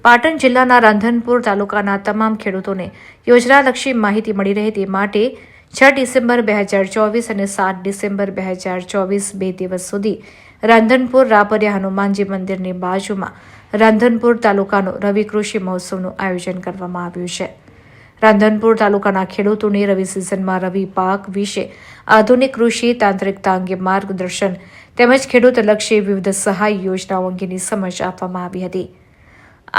પાટણ જિલ્લાના રાંધનપુર તાલુકાના તમામ ખેડૂતોને યોજનાલક્ષી માહિતી મળી રહે તે માટે 6 ડિસેમ્બર 2024 અને 7 ડિસેમ્બર 2024 બે દિવસ સુધી રાંધનપુર રાપરિયા હનુમાનજી મંદિરની બાજુમાં રાંધનપુર તાલુકાનો રવિ કૃષિ મહોત્સવનું આયોજન કરવામાં આવ્યું છે। રાંધનપુર તાલુકાના ખેડૂતોને રવિ સિઝનમાં રવિ પાક વિશે આધુનિક કૃષિ તાંત્રિકતા અંગે માર્ગદર્શન તેમજ ખેડૂતલક્ષી વિવિધ સહાય યોજનાઓ અંગેની સમજ આપવામાં આવી હતી।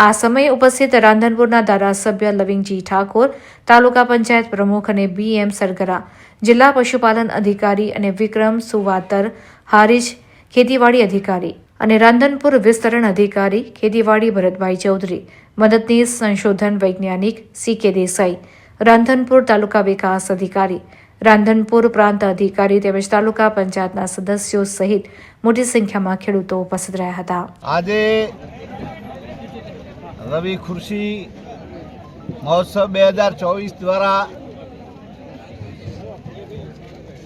આ સમયે ઉપસ્થિત રાંધનપુરના ધારાસભ્ય લવિંગજી ઠાકોર, તાલુકા પંચાયત પ્રમુખ અને BM સરગરા, જિલ્લા પશુપાલન અધિકારી અને વિક્રમ સુવાતર હારીજ ખેતીવાડી અધિકારી અને રાંધનપુર વિસ્તરણ અધિકારી ખેતીવાડી ભરતભાઈ ચૌધરી, મદદનીશ સંશોધન વૈજ્ઞાનિક CK દેસાઈ, રાંધનપુર તાલુકા વિકાસ અધિકારી, રાંધનપુર પ્રાંત અધિકારી તેમજ તાલુકા પંચાયતના સદસ્યો સહિત મોટી સંખ્યામાં ખેડૂતો ઉપસ્થિત રહ્યા હતા। આજે રવિ કૃષિ મહોત્સવ 2024 દ્વારા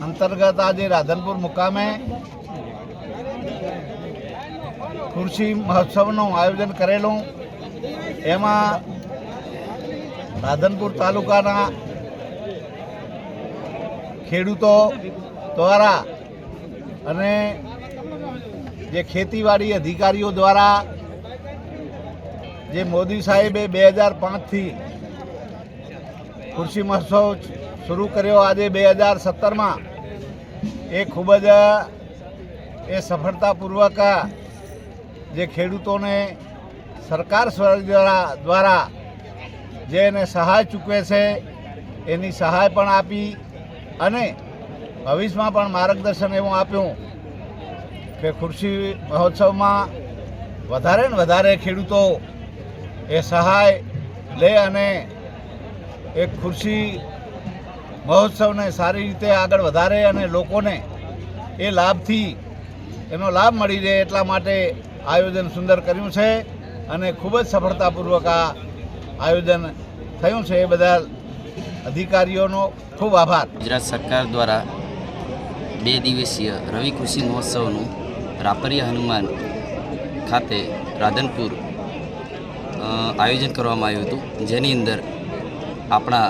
અંતર્ગત આજે રાધનપુર મુકામે કૃષિ મહોત્સવનું આયોજન કરેલું। એમાં રાધનપુર તાલુકાના ખેડૂતો દ્વારા અને જે ખેતીવાડી અધિકારીઓ દ્વારા જે મોદી સાહેબે 2005થી કૃષિ મહોત્સવ શરૂ કર્યો, આજે 2017માં એ ખૂબ જ સફળતાપૂર્વક જે ખેડૂતોને સરકાર દ્વારા જે એને સહાય ચૂકવે છે એની સહાય પણ આપી અને ભવિષ્યમાં પણ માર્ગદર્શન એવું આપ્યું કે કૃષિ મહોત્સવમાં વધારે ને વધારે ખેડૂતો એ સહાય લે અને એક કૃષિ મહોત્સવને સારી રીતે આગળ વધારે અને લોકોને એ લાભથી એનો લાભ મળી રહે એટલા માટે આયોજન સુંદર કર્યું છે અને ખૂબ જ સફળતાપૂર્વક આ આયોજન થયું છે। એ બધા અધિકારીઓનો ખૂબ આભાર। ગુજરાત સરકાર દ્વારા 2 દિવસીય રવિ કૃષિ મહોત્સવનું રાપરિયા હનુમાન ખાતે રાધનપુર આયોજન કરવામાં આવ્યું હતું, જેની અંદર આપણા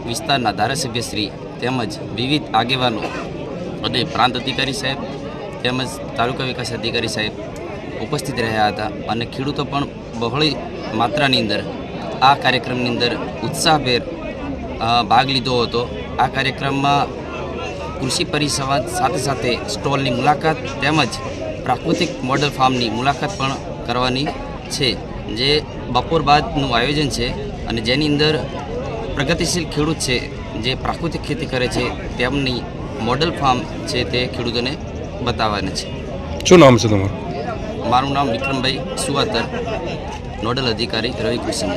વિસ્તારના ધારાસભ્યશ્રી તેમજ વિવિધ આગેવાનો અને પ્રાંત અધિકારી સાહેબ તેમજ તાલુકા વિકાસ અધિકારી સાહેબ ઉપસ્થિત રહ્યા હતા અને ખેડૂતો પણ બહોળી માત્રાની અંદર આ કાર્યક્રમની અંદર ઉત્સાહભેર ભાગ લીધો હતો। આ કાર્યક્રમમાં કૃષિ પરિસંવાદ સાથે સાથે સ્ટોલની મુલાકાત તેમજ પ્રાકૃતિક મોડલ ફાર્મની મુલાકાત પણ કરવાની છે, જે બપોર બાદનું આયોજન છે અને જેની અંદર પ્રગતિશીલ ખેડૂત છે જે પ્રાકૃતિક ખેતી કરે છે તેમની મોડલ ફાર્મ છે તે ખેડૂતોને બતાવવાના છે। શું નામ છે તમારું? મારું નામ વિક્રમભાઈ સુવાતર, નોડલ અધિકારી રવિ કૃષિ મહોત્સવ।